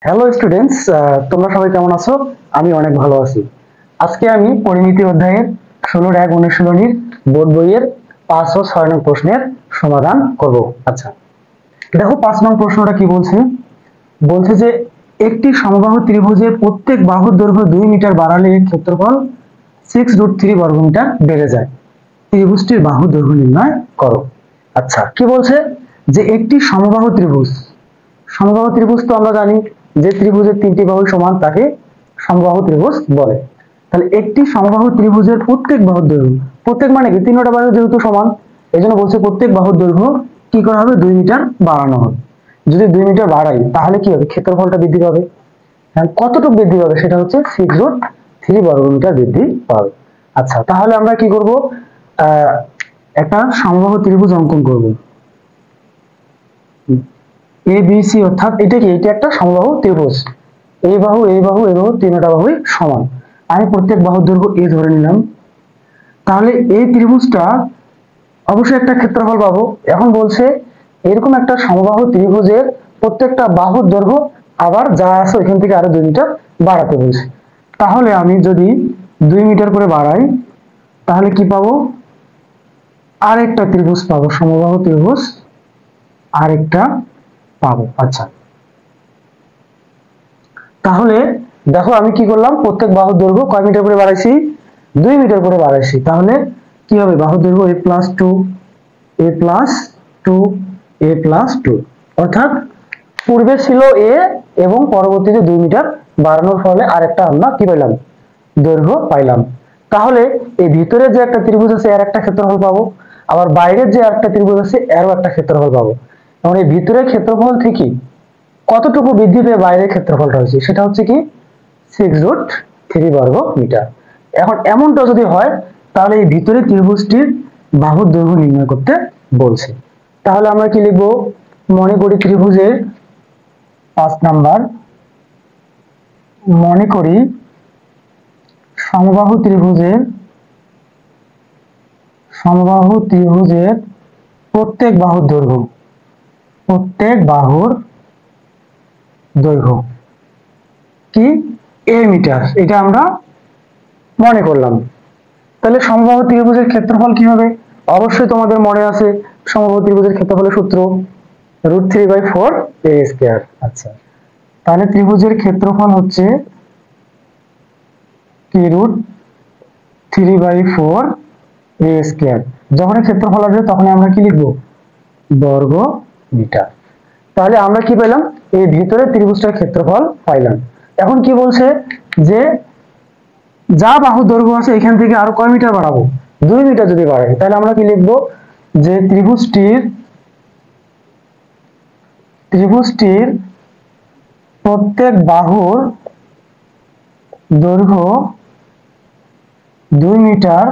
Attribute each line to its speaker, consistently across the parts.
Speaker 1: Hello students, তোমরা সবাই কেমন আছো? আমি অনেক ভালো আছি। আজকে আমি পরিমিতি অধ্যায়ের ১৬ এক অনুশীলনীর বোর্ড বইয়ের ৫ ও ৬ নং প্রশ্নের সমাধান করব। আচ্ছা, দেখো ৫ নং প্রশ্নটা কি বলছে। বলছে যে একটি সমবাহু ত্রিভুজের প্রত্যেক বাহুর দৈর্ঘ্য ২ মিটার বাড়ালে এর ক্ষেত্রফল 6√3 বর্গমিটার বেড়ে যায়। ত্রিভুজটির বাহু দৈর্ঘ্য নির্ণয় করো। আচ্ছা, কি বলছে যে একটি সমবাহু ত্রিভুজ। সমবাহু ত্রিভুজ তো আমরা জানি যে ত্রিভুজের ৩টি বাহু সমান তাকে সমবাহু ত্রিভুজ বলে। তাহলে একটি সমবাহু ত্রিভুজের প্রত্যেক বাহুর দৈর্ঘ্য, প্রত্যেক মানে কি ৩টা বাহু যেহেতু সমান, এই জন্য বলছে প্রত্যেক বাহুর দৈর্ঘ্য কি করা হবে, ২ মিটার বাড়ানো হবে। যদি ২ মিটার বাড়াই তাহলে কি হবে, ক্ষেত্রফলটা বৃদ্ধি পাবে। কতটুকু বৃদ্ধি পাবে, সেটা হচ্ছে 6√3 বর্গমিটার বৃদ্ধি পাবে। আচ্ছা, তাহলে আমরা কি করব, একটা সমবাহু ত্রিভুজ অঙ্কন করব। ABC, অর্থাৎ এটা কি, এটা একটা সমবাহু ত্রিভুজ। এই বাহু, এই বাহু, এই বাহু, তিনটা বাহুই সমান। আমি প্রত্যেক বাহুর দৈর্ঘ্য A ধরে নিলাম। তাহলে এই ত্রিভুজটা অবশ্যই একটা ক্ষেত্রফল পাবো। এখন বলছে এরকম একটা সমবাহু ত্রিভুজের প্রত্যেকটা বাহুর দৈর্ঘ্য আবার যা আছে এখান থেকে আরো ২ মিটার বাড়াতে বলছে। তাহলে আমি যদি ২ মিটার করে বাড়াই তাহলে কি পাবো, আরেকটা ত্রিভুজ পাবো, সমবাহু ত্রিভুজ আরেকটা পাবো। আচ্ছা, তাহলে দেখো আমি কি করলাম, প্রত্যেক বাহুর দৈর্ঘ্য কয় মিটার করে বাড়াইছি, ২ মিটার করে বাড়াইছি। তাহলে কি হবে, বাহুর দৈর্ঘ্য a+2 a+2 a+2, অর্থাৎ পূর্বে ছিল a এবং পরবর্তীতে ২ মিটার বাড়ানোর ফলে আরেকটা আমরা কি পাইলাম, দৈর্ঘ্য পাইলাম। তাহলে এই ভিতরে যে একটা ত্রিভুজ আছে এর একটা ক্ষেত্রফল পাবো, আবার বাইরের যে একটা ত্রিভুজ আছে এরও একটা ক্ষেত্রফল পাবো। এবং এই ভিতরের ক্ষেত্রফল থেকে কতটুকু বৃদ্ধি পেয়ে বাইরের ক্ষেত্রফলটা হয়েছে, সেটা হচ্ছে কি 6√3 বর্গ মিটার। এখন এমনটা যদি হয় তাহলে এই ভিতরে ত্রিভুজটির বাহুর দৈর্ঘ্য নির্ণয় করতে বলছে। তাহলে আমরা কি লিখব, মনে করি ত্রিভুজের ৫ নাম্বার, মনে করি সমবাহু ত্রিভুজের প্রত্যেক বাহুর দৈর্ঘ্য, প্রত্যেক বাহুর দৈর্ঘ্য কি a মিটার, এটা আমরা মনে করলাম। তাহলে সমবাহু ত্রিভুজের ক্ষেত্রফল কি হবে, অবশ্যই তোমাদের মনে আছে সমবাহু ত্রিভুজের ক্ষেত্রফলের সূত্র √3/4 a²। আচ্ছা, তাহলে ত্রিভুজের ক্ষেত্রফল হচ্ছে কি √3/4 a²। যখন ক্ষেত্রফল আসবে তখন আমরা কি লিখব, বর্গ মিটার। তাহলে আমরা কি পেলাম, এই ভিতরে ত্রিভুজটার ক্ষেত্রফল পাইলাম। এখন কি বলছে যে যা বাহু দৈর্ঘ্য আছে এখান থেকে আরো কয় মিটার বাড়াবো, ২ মিটার যদি বাড়াই তাহলে আমরা কি লিখবো, যে ত্রিভুজটির প্রত্যেক বাহুর দৈর্ঘ্য ২ মিটার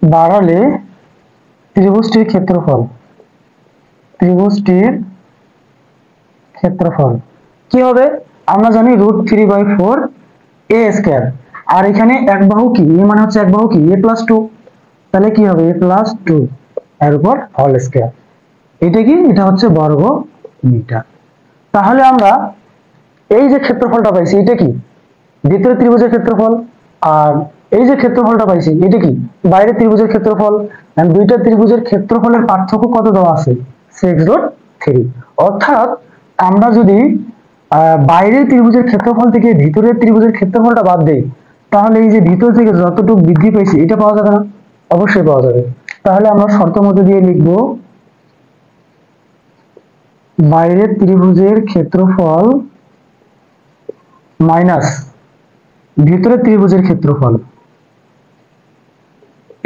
Speaker 1: বাড়ালে ত্রিভুজটির ক্ষেত্রফল কি হবে, আমরা জানি √3/4 a²। আর এখানে এক বাহু কি, এ মানে হচ্ছে এক বাহু কি a+2, তাহলে কি হবে a+2 এর উপর হোল স্কয়ার। এটা কি, এটা হচ্ছে বর্গ মিটার। তাহলে আমরা এই যে ক্ষেত্রফলটা পাইছি এটা কি, ভিতরে ত্রিভুজের ক্ষেত্রফল, আর এই যে ক্ষেত্রফলটা পাইছি এটা কি, বাইরে ত্রিভুজের ক্ষেত্রফল। দুইটা ত্রিভুজের ক্ষেত্রফলের পার্থক্য কত দেওয়া আছে, 6√3। অর্থাৎ আমরা যদি বাইরের ত্রিভুজের ক্ষেত্রফল থেকে ভিতরের ত্রিভুজের ক্ষেত্রফলটা বাদ দেই তাহলে এই যে ভিতর থেকে যতটুকু বৃদ্ধি পেয়েছি এটা পাওয়া যাবে না, অবশ্যই পাওয়া যাবে। তাহলে আমরা শর্ত মতো দিয়ে লিখব, বাইরের ত্রিভুজের ক্ষেত্রফল মাইনাস ভিতরের ত্রিভুজের ক্ষেত্রফল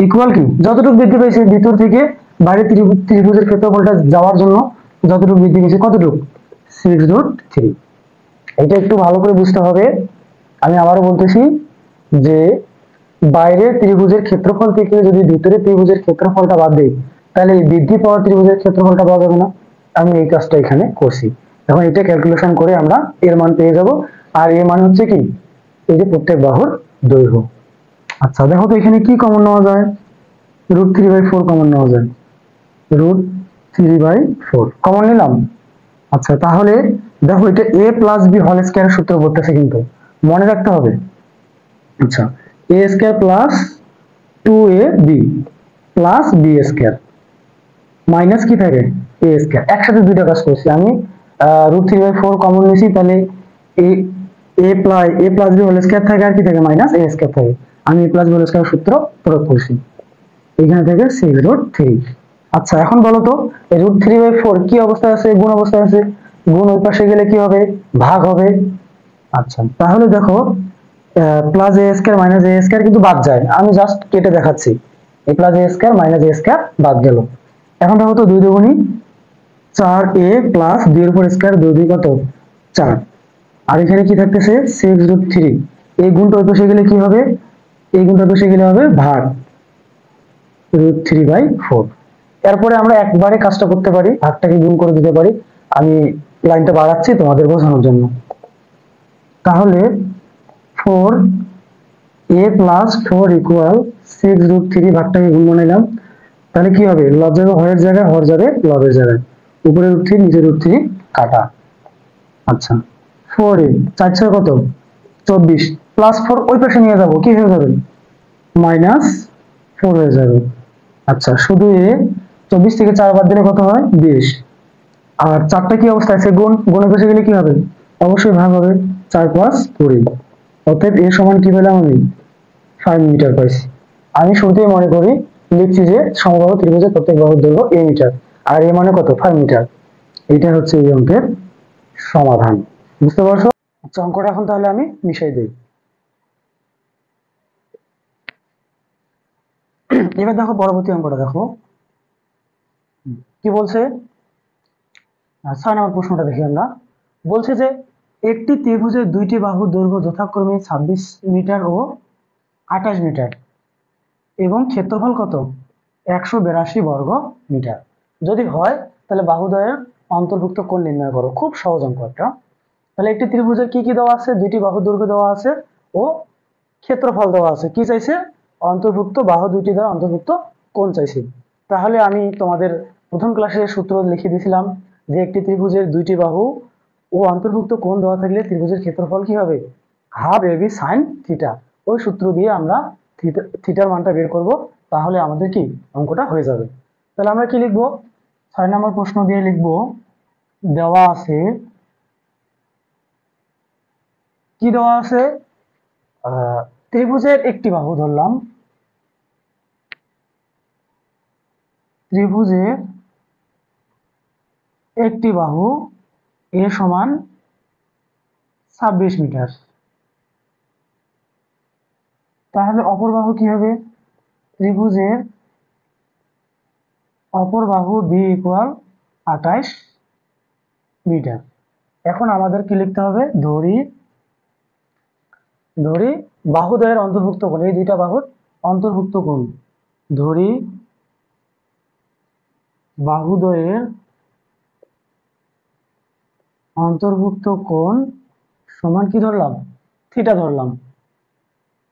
Speaker 1: ইকুয়াল কি, যতটুকু বৃদ্ধি পেয়েছে ভিতর থেকে বাইরের ত্রিভুজের ক্ষেত্রফলটা যাওয়ার জন্য যতটুকু বৃদ্ধি পেয়েছে, কতটুকু 6√3। এটা একটু ভালো করে বুঝতে হবে। আমি আবারও বলতেছি যে বাইরের ত্রিভুজের ক্ষেত্রফল থেকে যদি ভিতরের ত্রিভুজের ক্ষেত্রফলটা বাদ দেই তাহলে এই বৃদ্ধি পাওয়া ত্রিভুজের ক্ষেত্রফলটা পাওয়া যাবে না। আমি এই কাজটা এখানে করছি। এখন এটা ক্যালকুলেশন করে আমরা এর মান পেয়ে যাব। আর এর মান হচ্ছে কি, এই যে প্রত্যেক বাহুর দৈর্ঘ্য। আচ্ছা, দেখো তো এখানে কি কমন নেওয়া যায়, √3/4 কমন নেওয়া যায়, √3/4 কমন নিলাম। আচ্ছা, তাহলে দেখো এটা a plus B whole square সূত্র বলতেছে, কিন্তু মনে রাখতে হবে। আচ্ছা, a স্কয়ার plus 2ab plus b square minus কি থাকে a স্কয়ার। একসাথে দুইটা কাজ করছি আমি, √3/4 কমন নিয়েছি, তাহলে a plus B whole square থাকে আর কি থাকে মাইনাস a স্কয়ার থাকে। আমি a plus B whole square সূত্র প্রয়োগ করছি, এখানে থেকে 6√3। আচ্ছা এখন বলো তো √3/4 কি অবস্থায় আছে? গুণ অবস্থায় আছে। গুণ ওই পাশে গেলে কি হবে? ভাগ হবে। আচ্ছা তাহলে দেখো প্লাস এ স্কয়ার মাইনাস এ স্কয়ার কিন্তু বাদ যায়, আমি জাস্ট কেটে দেখাচ্ছি। এ প্লাস এ স্কয়ার মাইনাস এ স্কয়ার বাদ গেল। এখন দেখো তো 2 দুগুণী 4a প্লাস 2 এর উপর স্কয়ার, 2 2 কত 4। আর এখানে কি থাকতেছে 6√3। এই গুণটা ওই পাশে গেলে কি হবে? এই গুণটা ওই পাশে গেলে হবে ভাগ √3/4। এরপরে আমরা একবারে কাজটা করতে পারি, ভাগটাকে গুণ করে দিতে পারি। আমি লাইনটা বাড়াচ্ছি তোমাদের বোঝানোর জন্য। তাহলে 4a প্লাস 4 ইকুয়াল 6√3, ভাগটাকে গুণ বানাইলাম। তাহলে কি হবে? লব যাবে হরের জায়গায়, হর যাবে লবের জায়গায়, উপরে √3 নিচে √3 কাটা। আচ্ছা 4a 4 6 কত 24, প্লাস 4 ওই পাশে নিয়ে যাব, কি হয়ে যাবে? -4 হয়ে যাবে। আচ্ছা শুধু এ 24 থেকে 4 বাদ দিলে কত হয়? 20। আর 4টা কি অবস্থায় আছে? গুণ, গুণের পাশে গেলে কি হবে? অবশ্যই ভাগ হবে। 4 5 20। অতএব এ সমান কি পেলাম আমি? 5 মিটার পাইছি। আমি শুরুতেই মনে করি লিখছি যে সমবাহু ত্রিভুজের প্রত্যেক বাহুর দৈর্ঘ্য a মিটার, আর এ মানে কত? 5 মিটার। এটা হচ্ছে এই অঙ্কের সমাধান। বুঝতে পারছো? আচ্ছা অঙ্কটা এখন তাহলে আমি মিশাই দিই। এবার দেখো পরবর্তী অঙ্কটা দেখো কি বলছে। 6 নম্বর প্রশ্নটা দেখি আমরা। বলছে যে একটি ত্রিভুজের দুইটি বাহুর দৈর্ঘ্য যথাক্রমে 26 মিটার ও 28 মিটার এবং ক্ষেত্রফল কত? 182 বর্গ মিটার। যদি হয় তাহলে বাহুদ্বয়ের অন্তর্ভুক্ত কোণ নির্ণয় করো। খুব সহজ অঙ্ক একটা। তাহলে একটি ত্রিভুজের কি কি দেওয়া আছে? দুইটি বাহুর দৈর্ঘ্য দেওয়া আছে ও ক্ষেত্রফল দেওয়া আছে। কি চাইছে? অন্তর্ভুক্ত বাহু দুইটি দ্বারা অন্তর্ভুক্ত কোণ চাইছে। তাহলে আমি তোমাদের প্রথম ক্লাসের সূত্র লিখে দিয়েছিলাম যে একটি ত্রিভুজের দুইটি বাহু ও অন্তর্ভুক্ত কোণ দেওয়া থাকলে ত্রিভুজের ক্ষেত্রফল কি হবে? Half AB sine theta. ওই সূত্র দিয়ে আমরা থিটার মানটা বের করব, তাহলে আমাদের কি অঙ্কটা হয়ে যাবে। তাহলে আমরা কি লিখবো? 6 নম্বর প্রশ্ন দিয়ে লিখবো দেওয়া আছে, কি দেওয়া আছে? ত্রিভুজের একটি বাহু ধরলাম, ত্রিভুজের একটি বাহু এ সমান 26 মিটার। তাহলে অপর বাহু কি হবে? ত্রিভুজের অপর বাহু বি ইকুয়াল 28 মিটার। এখন আমাদের কি লিখতে হবে? ধরি বাহুদ্বয়ের অন্তর্ভুক্ত কোণ, এই দুইটা বাহুর অন্তর্ভুক্ত কোণ। ধরি বাহুদ্বয়ের অন্তর্ভুক্ত কোণ সমান কি ধরলাম? থিটা ধরলাম।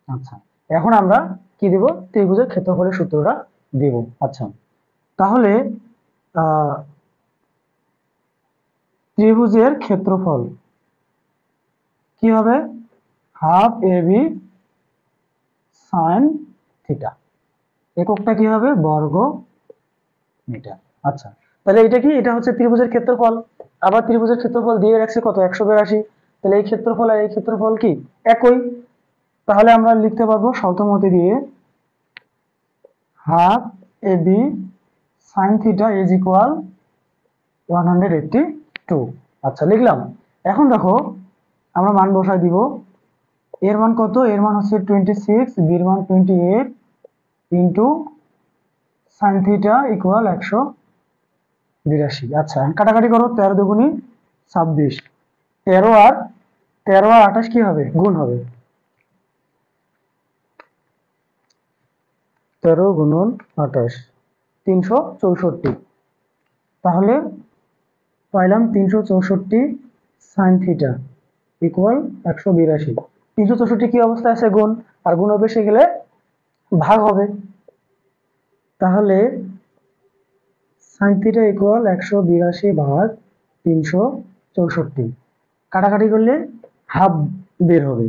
Speaker 1: আচ্ছা এখন আমরা কি দেব? ত্রিভুজের ক্ষেত্রফলের সূত্রটা দেব। আচ্ছা তাহলে ত্রিভুজের ক্ষেত্রফল কি হবে? Half AB sine theta. এককটা কি হবে? বর্গ মিটার। আচ্ছা তাহলে এটা কি? এটা হচ্ছে ত্রিভুজের ক্ষেত্রফল। আবার ত্রিভুজের ক্ষেত্রফল দিয়ে রাখছে কত? 182। তাহলে এই ক্ষেত্রফল আর এই ক্ষেত্রফল কি একই? তাহলে আমরা লিখতে পারবো শর্তমতে দিয়ে half AB sine theta is equal 182। আচ্ছা লিখলাম। এখন দেখো আমরা মান বসাই দিব। এর মান কত? এর মান হচ্ছে 26, বির মান 28 ইন্টু সাইন থিটা ইকুয়াল 182। আচ্ছা কাটাকাটি করো, 13 দুগুণী 26, 13 আর 28 কি হবে? গুণ হবে। 13 গুণন 28 364। তাহলে পাইলাম 364 সাইন থিটা ইকুয়াল 182। 364 কি অবস্থায় আছে? গুণ, আর গুণ বেশি গেলে ভাগ হবে। তাহলে সাইন থিটা ইকুয়াল 182 ভাগ 364। 64, কাটাকাটি করলে হাফ বের হবে।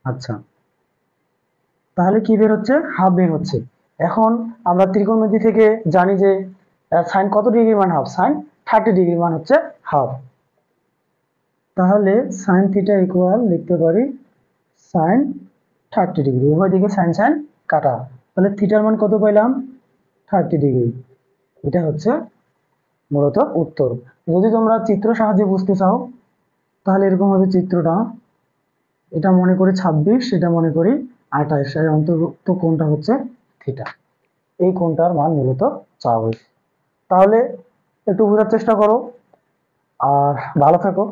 Speaker 1: আচ্ছা, তাহলে কি বের হচ্ছে? হাফ বের হচ্ছে। এখন আমরা ত্রিকোণমিতি থেকে জানি যে সাইন কত ডিগ্রি মান হাফ, সাইন 30 ডিগ্রি মান হচ্ছে হাফ। তাহলে সাইন থিটা ইকুয়াল লিখতে পারি সাইন 30 ডিগ্রি, উভয় দিকে সাইন সাইন কাটা, তাহলে থিটার মান কত পাইলাম? 30 ডিগ্রি। এটা হচ্ছে মূলত উত্তর। যদি তোমরা চিত্র সাহায্যে বুঝতে চাও তাহলে এরকম হবে চিত্রটা, এটা মনে করি 26, এটা মনে করি 28, এর অন্তর্ভুক্ত কোণটা হচ্ছে থিটা। এই কোণটার মান মূলত চাওয়া হয়েছে। তাহলে একটু বোঝার চেষ্টা করো আর ভালো থাকো।